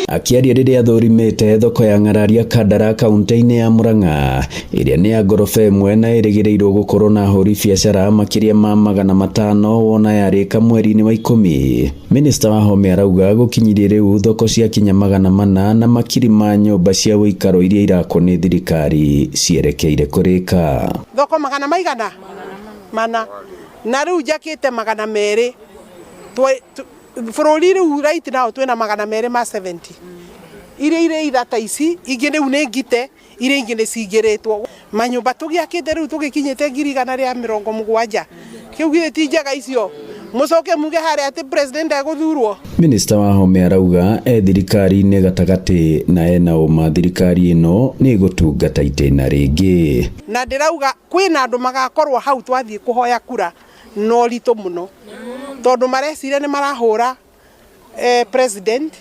Akiaria riria athurimite thoko ya ng'araria Kandara kaunti-ini ya Murang'a iria ni ya ngorofa imwe na irigirirwo gukorwo na ahuri biacara makiria ma 500 wona yarika mweri-ini wa 10. Minista wa Home arauga gukinyirie riu thoko cia kinya 400 na makiri ma nyumba cia uikaro iria irako ni thirikari cierekeire kurika. Thoko magana mana na riu jakite 200 bururi riu right now twina 270 ire ithata ici ingi riu ni ngite ire ingi ni cingiritwo manyumba tugiakite riu tugikinyite 170 kiu gire ti njaga icio mucoke muge hari ati president aguthurwo. Minista wa Home arauga thirikari ni gatagati na ena uma thirikari ino ni gutungata itena ringi na ndirauga kwina andu magakorwo hau twathie kuhoya kura no rito muno tondu marecire ni marahura president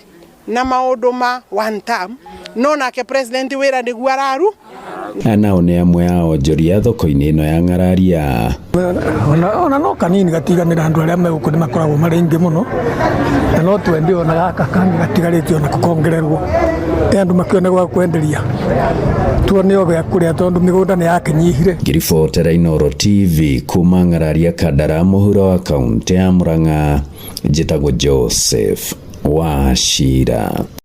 na maundu ma one term no nake president wira niguo araru nao ni amwe ao njoria thoko-ini ino ya ng'araria ona no kanini gatiganira andu aria meguko ni makoragwo mari ingi muno na no twendi ona gaka kangi gatigarite ona kukongererwo andu makione gwa kwenderia tuone o gya kuria tondu migunda ni yakinyihire. Ngiribotera Inooro TV kuma ng'araria Kandara muhuro wa kaunti ya Murang'a njitagwo Joseph Wachira.